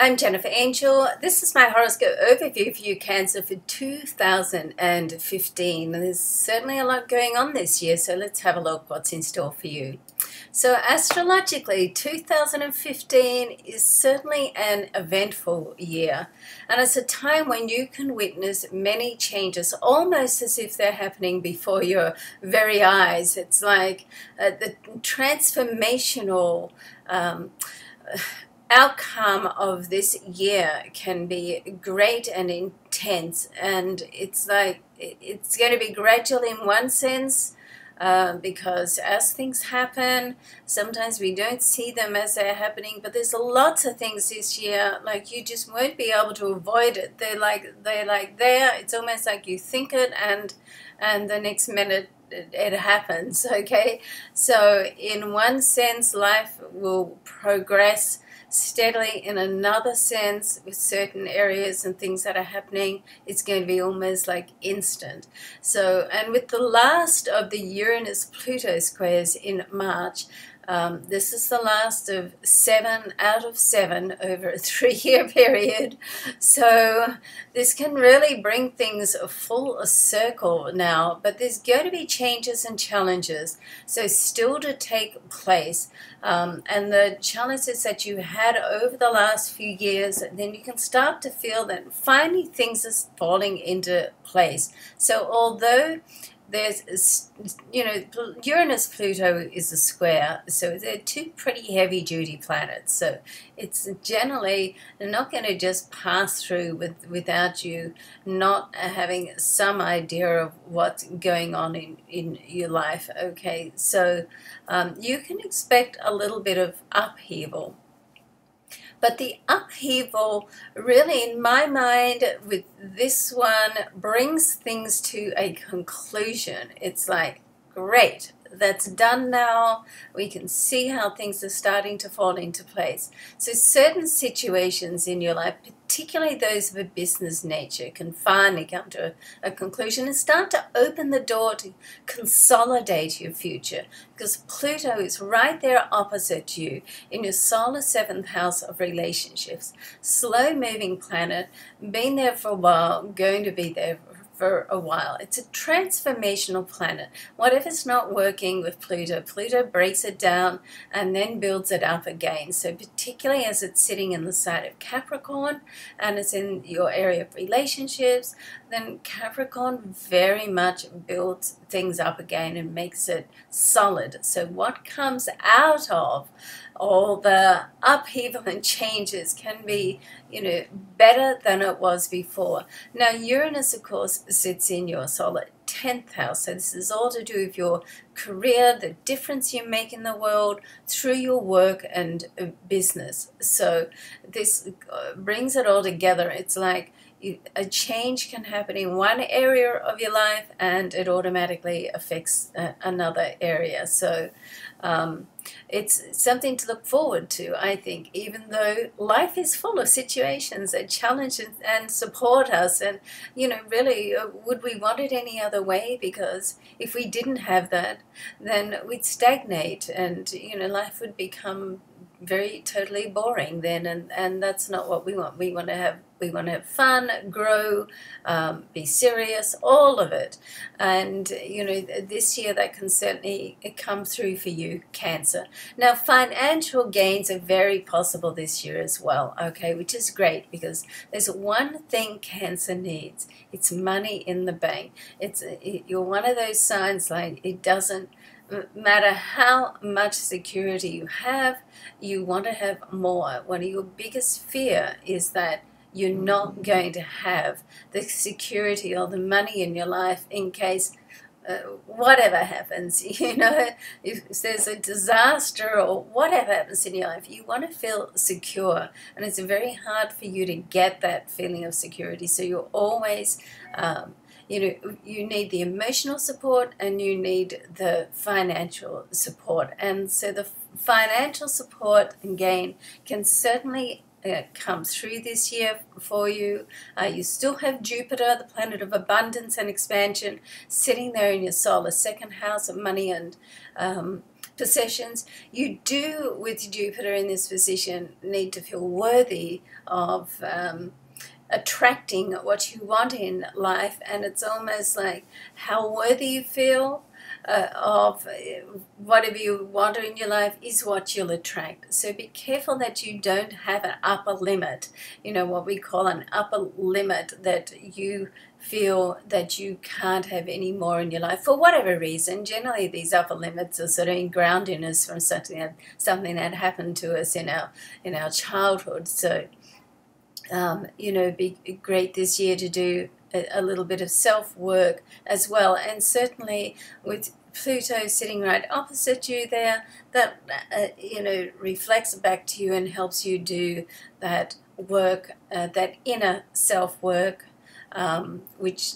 I'm Jennifer Angel. This is my horoscope overview for you, Cancer, for 2015. There's certainly a lot going on this year, so let's have a look what's in store for you. So astrologically, 2015 is certainly an eventful year, and it's a time when you can witness many changes, almost as if they're happening before your very eyes. It's like the transformational outcome of this year can be great and intense, and it's like it's going to be gradual in one sense, because as things happen, sometimes we don't see them as they're happening, but there's lots of things this year like you just won't be able to avoid it. They're like there. It's almost like you think it, and the next minute it happens. Okay, so in one sense life will progress steadily. In another sense, with certain areas and things that are happening, it's going to be almost like instant. So, and with the last of the Uranus-Pluto squares in March, this is the last of 7 out of 7 over a 3-year period. So this can really bring things full circle now, but there's going to be changes and challenges, so still to take place. And the challenges that you had over the last few years, then you can start to feel that finally things are falling into place. So although there's, Uranus-Pluto is a square, so they're two pretty heavy-duty planets. So it's generally not going to just pass through without you not having some idea of what's going on in your life. Okay, so you can expect a little bit of upheaval. But the upheaval, really, in my mind, with this one, brings things to a conclusion. It's like, great, that's done now. We can see how things are starting to fall into place. So certain situations in your life, particularly those of a business nature, can finally come to a conclusion and start to open the door to consolidate your future, because Pluto is right there opposite you in your solar 7th house of relationships. Slow-moving planet, been there for a while, going to be there for a while. It's a transformational planet. Whatever's not working with Pluto, Pluto breaks it down and then builds it up again. So particularly as it's sitting in the side of Capricorn and it's in your area of relationships, then Capricorn very much builds things up again and makes it solid. So what comes out of all the upheaval and changes can be, better than it was before. Now, Uranus, of course, sits in your solar 10th house. So this is all to do with your career, the difference you make in the world through your work and business. So this brings it all together. It's like a change can happen in one area of your life and it automatically affects another area. So it's something to look forward to, I think, even though life is full of situations that challenge and support us. And, really, would we want it any other way? Because if we didn't have that, then we'd stagnate and, life would become very totally boring then, and that's not what we want. We want to have fun, grow, be serious, all of it. And this year that can certainly come through for you, Cancer. Now, financial gains are very possible this year as well, okay, which is great, because there's one thing Cancer needs. It's money in the bank. You're one of those signs like it doesn't matter how much security you have, you want to have more. One of your biggest fear is that you're not going to have the security or the money in your life in case whatever happens, if there's a disaster or whatever happens in your life, you want to feel secure, and it's very hard for you to get that feeling of security. So you're always you need the emotional support and you need the financial support. And so the financial support and gain can certainly come through this year for you. You still have Jupiter, the planet of abundance and expansion, sitting there in your solar 2nd house of money and possessions. You do, with Jupiter in this position, need to feel worthy of attracting what you want in life, and it's almost like how worthy you feel of whatever you want in your life is what you'll attract. So be careful that you don't have an upper limit, what we call an upper limit, that you feel that you can't have any more in your life for whatever reason. Generally, these upper limits are sort of ingrained in us from something that happened to us in our childhood. So be great this year to do a little bit of self-work as well. And certainly with Pluto sitting right opposite you there, that reflects back to you and helps you do that work, that inner self-work, which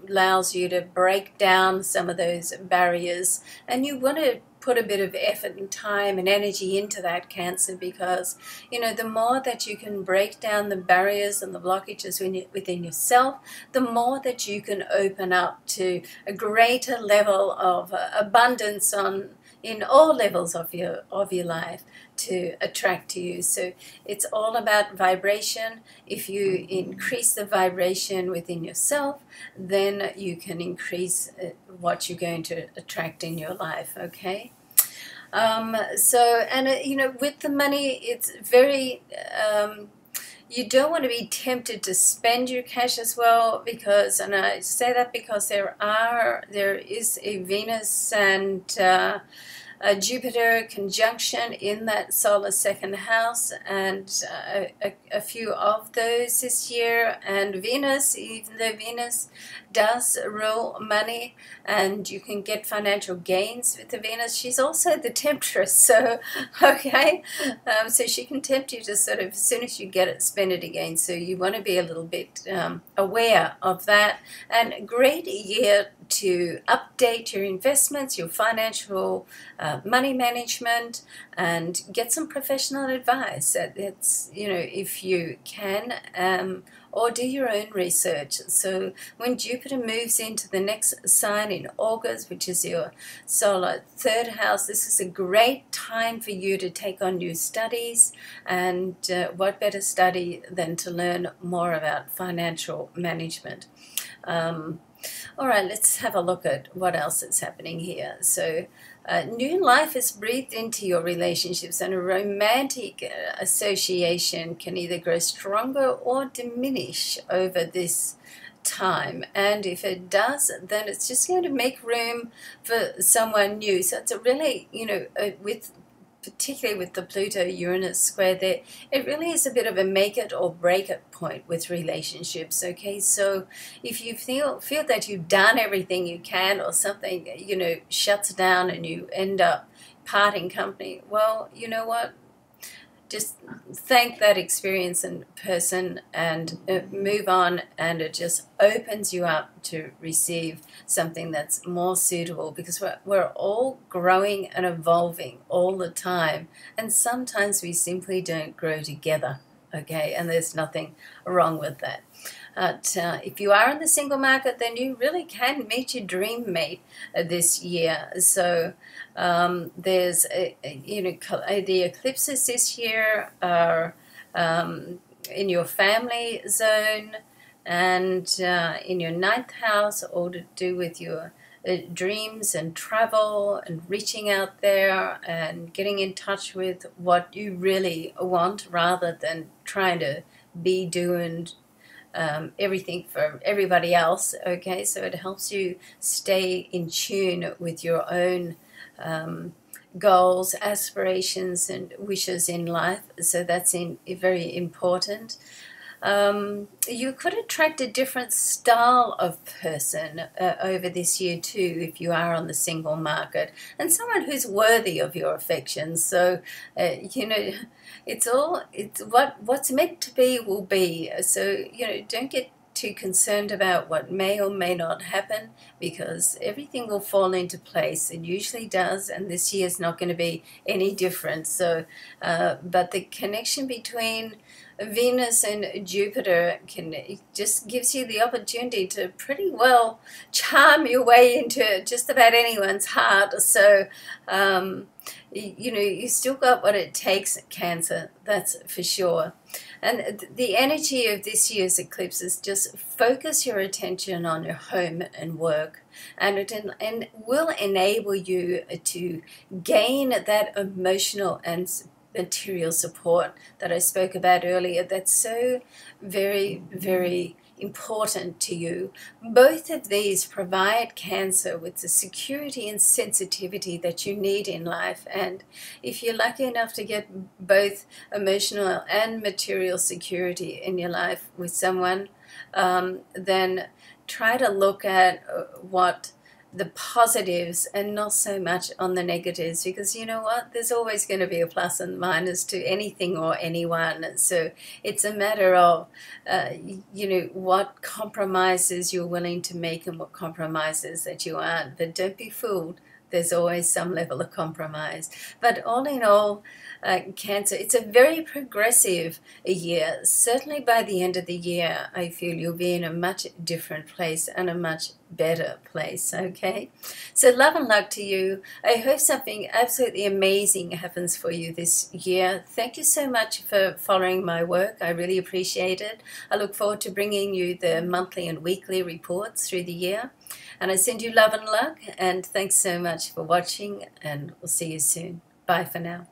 allows you to break down some of those barriers. And you want to put a bit of effort and time and energy into that, Cancer, because the more that you can break down the barriers and the blockages within yourself, the more that you can open up to a greater level of abundance in all levels of your life to attract to you. So it's all about vibration. If you increase the vibration within yourself, then you can increase what you're going to attract in your life, okay? With the money, it's very, you don't want to be tempted to spend your cash as well, because, and I say that because there is a Venus and a Jupiter conjunction in that solar second house, and a few of those this year. And Venus, even though Venus does rule money and you can get financial gains with the Venus, she's also the temptress. So okay, so she can tempt you to sort of, as soon as you get it, spend it again. So you want to be a little bit aware of that. And great year to update your investments, your financial money management, and get some professional advice. It's, if you can, or do your own research. So when Jupiter moves into the next sign in August, which is your solar third house, this is a great time for you to take on new studies. And what better study than to learn more about financial management? All right, let's have a look at what else is happening here. So new life is breathed into your relationships, and a romantic association can either grow stronger or diminish over this time. And if it does, then it's just going to make room for someone new. So it's a really, particularly with the Pluto-Uranus square there, it really is a bit of a make it or break it point with relationships, okay? So if you feel that you've done everything you can, or something, shuts down and you end up parting company, well, you know what? Just thank that experience and person and move on, and it just opens you up to receive something that's more suitable, because we're all growing and evolving all the time, and sometimes we simply don't grow together, okay? And there's nothing wrong with that. But if you are in the single market, then you really can meet your dream mate this year. So there's, the eclipses this year are in your family zone and in your ninth house, all to do with your dreams and travel and reaching out there and getting in touch with what you really want, rather than trying to be doing everything for everybody else, okay? So it helps you stay in tune with your own goals, aspirations, and wishes in life. So that's very important. You could attract a different style of person over this year too, if you are on the single market, and someone who's worthy of your affections. So it's what's meant to be will be. So don't get too concerned about what may or may not happen, because everything will fall into place. It usually does, and this year is not going to be any different. So, but the connection between Venus and Jupiter just gives you the opportunity to pretty well charm your way into just about anyone's heart. So, you still got what it takes, Cancer, that's for sure. And the energy of this year's eclipse is just focus your attention on your home and work, and it will enable you to gain that emotional and material support that I spoke about earlier. That's so very, very important to you. Both of these provide Cancer with the security and sensitivity that you need in life, and if you're lucky enough to get both emotional and material security in your life with someone, then try to look at what the positives and not so much on the negatives, because you know what, there's always going to be a plus and minus to anything or anyone. So it's a matter of what compromises you're willing to make and what compromises that you aren't. But don't be fooled, there's always some level of compromise. But all in all, Cancer, it's a very progressive year. Certainly by the end of the year, I feel you'll be in a much different place and a much better place, okay? So love and luck to you. I hope something absolutely amazing happens for you this year. Thank you so much for following my work. I really appreciate it. I look forward to bringing you the monthly and weekly reports through the year. And I send you love and luck, and thanks so much for watching, and we'll see you soon. Bye for now.